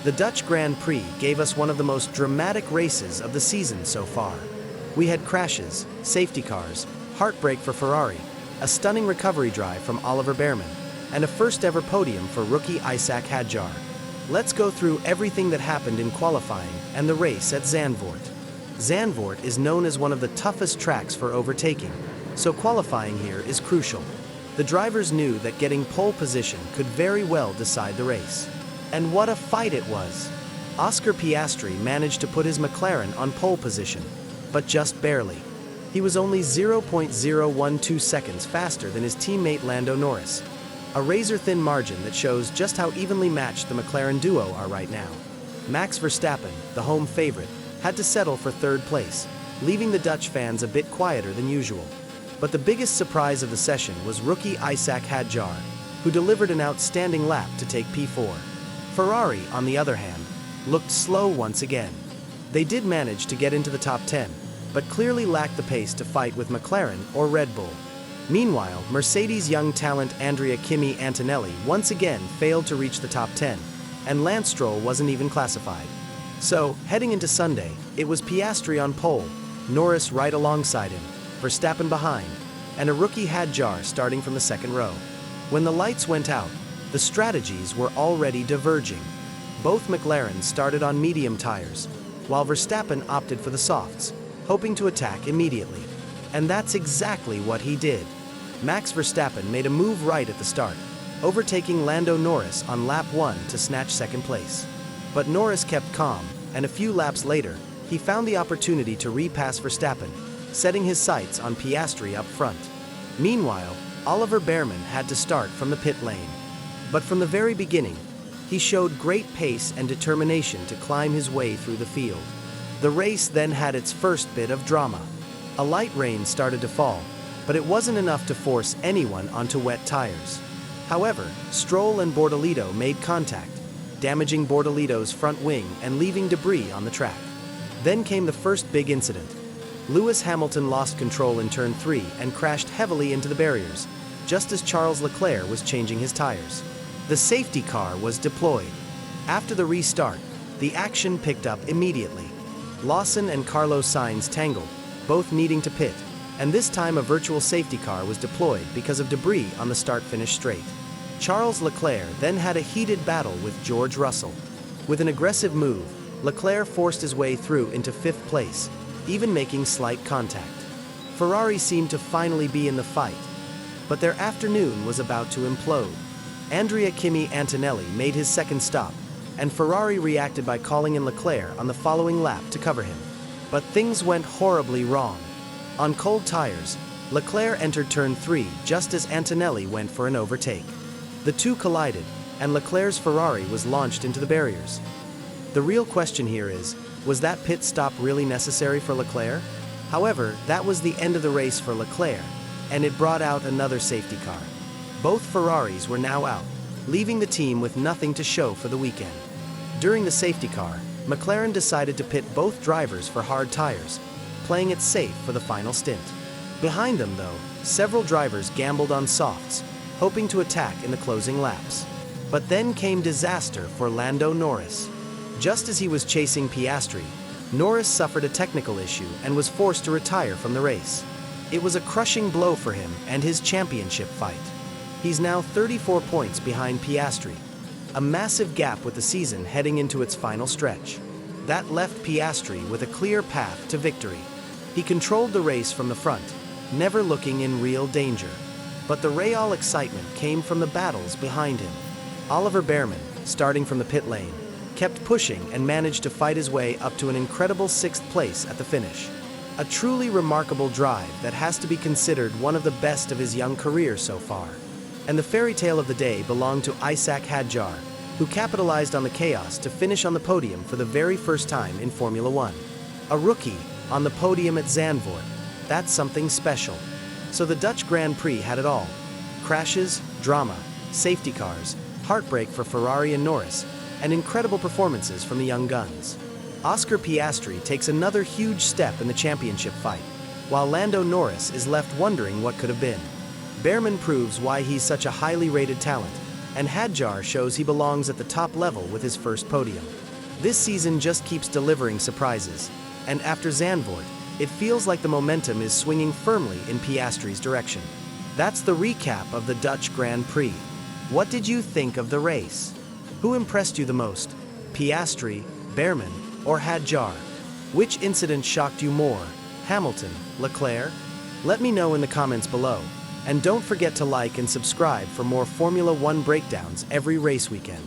The Dutch Grand Prix gave us one of the most dramatic races of the season so far. We had crashes, safety cars, heartbreak for Ferrari, a stunning recovery drive from Oliver Bearman, and a first-ever podium for rookie Isaac Hadjar. Let's go through everything that happened in qualifying and the race at Zandvoort. Zandvoort is known as one of the toughest tracks for overtaking, so qualifying here is crucial. The drivers knew that getting pole position could very well decide the race. And what a fight it was! Oscar Piastri managed to put his McLaren on pole position, but just barely. He was only 0.012 seconds faster than his teammate Lando Norris. A razor-thin margin that shows just how evenly matched the McLaren duo are right now. Max Verstappen, the home favorite, had to settle for third place, leaving the Dutch fans a bit quieter than usual. But the biggest surprise of the session was rookie Isaac Hadjar, who delivered an outstanding lap to take P4. Ferrari, on the other hand, looked slow once again. They did manage to get into the top 10, but clearly lacked the pace to fight with McLaren or Red Bull. Meanwhile, Mercedes' young talent Andrea Kimi Antonelli once again failed to reach the top 10, and Lance Stroll wasn't even classified. So, heading into Sunday, it was Piastri on pole, Norris right alongside him, Verstappen behind, and a rookie Hadjar starting from the second row. When the lights went out, the strategies were already diverging. Both McLarens started on medium tires, while Verstappen opted for the softs, hoping to attack immediately. And that's exactly what he did. Max Verstappen made a move right at the start, overtaking Lando Norris on lap 1 to snatch second place. But Norris kept calm, and a few laps later, he found the opportunity to repass Verstappen, setting his sights on Piastri up front. Meanwhile, Oliver Bearman had to start from the pit lane. But from the very beginning, he showed great pace and determination to climb his way through the field. The race then had its first bit of drama. A light rain started to fall, but it wasn't enough to force anyone onto wet tires. However, Stroll and Bortolito made contact, damaging Bortolito's front wing and leaving debris on the track. Then came the first big incident. Lewis Hamilton lost control in turn 3 and crashed heavily into the barriers, just as Charles Leclerc was changing his tires. The safety car was deployed. After the restart, the action picked up immediately. Lawson and Carlos Sainz tangled, both needing to pit, and this time a virtual safety car was deployed because of debris on the start-finish straight. Charles Leclerc then had a heated battle with George Russell. With an aggressive move, Leclerc forced his way through into 5th place, even making slight contact. Ferrari seemed to finally be in the fight, but their afternoon was about to implode. Andrea Kimi Antonelli made his second stop, and Ferrari reacted by calling in Leclerc on the following lap to cover him. But things went horribly wrong. On cold tires, Leclerc entered turn 3 just as Antonelli went for an overtake. The two collided, and Leclerc's Ferrari was launched into the barriers. The real question here is, was that pit stop really necessary for Leclerc? However, that was the end of the race for Leclerc, and it brought out another safety car. Both Ferraris were now out, leaving the team with nothing to show for the weekend. During the safety car, McLaren decided to pit both drivers for hard tires, playing it safe for the final stint. Behind them, though, several drivers gambled on softs, hoping to attack in the closing laps. But then came disaster for Lando Norris. Just as he was chasing Piastri, Norris suffered a technical issue and was forced to retire from the race. It was a crushing blow for him and his championship fight. He's now 34 points behind Piastri, a massive gap with the season heading into its final stretch. That left Piastri with a clear path to victory. He controlled the race from the front, never looking in real danger. But the real excitement came from the battles behind him. Oliver Bearman, starting from the pit lane, kept pushing and managed to fight his way up to an incredible 6th place at the finish. A truly remarkable drive that has to be considered one of the best of his young career so far. And the fairy tale of the day belonged to Isaac Hadjar, who capitalized on the chaos to finish on the podium for the very first time in Formula One. A rookie on the podium at Zandvoort. That's something special. So the Dutch Grand Prix had it all. Crashes, drama, safety cars, heartbreak for Ferrari and Norris, and incredible performances from the young guns. Oscar Piastri takes another huge step in the championship fight, while Lando Norris is left wondering what could have been. Bearman proves why he's such a highly rated talent, and Hadjar shows he belongs at the top level with his first podium. This season just keeps delivering surprises, and after Zandvoort, it feels like the momentum is swinging firmly in Piastri's direction. That's the recap of the Dutch Grand Prix. What did you think of the race? Who impressed you the most? Piastri, Behrman, or Hadjar? Which incident shocked you more? Hamilton, Leclerc? Let me know in the comments below. And don't forget to like and subscribe for more Formula One breakdowns every race weekend.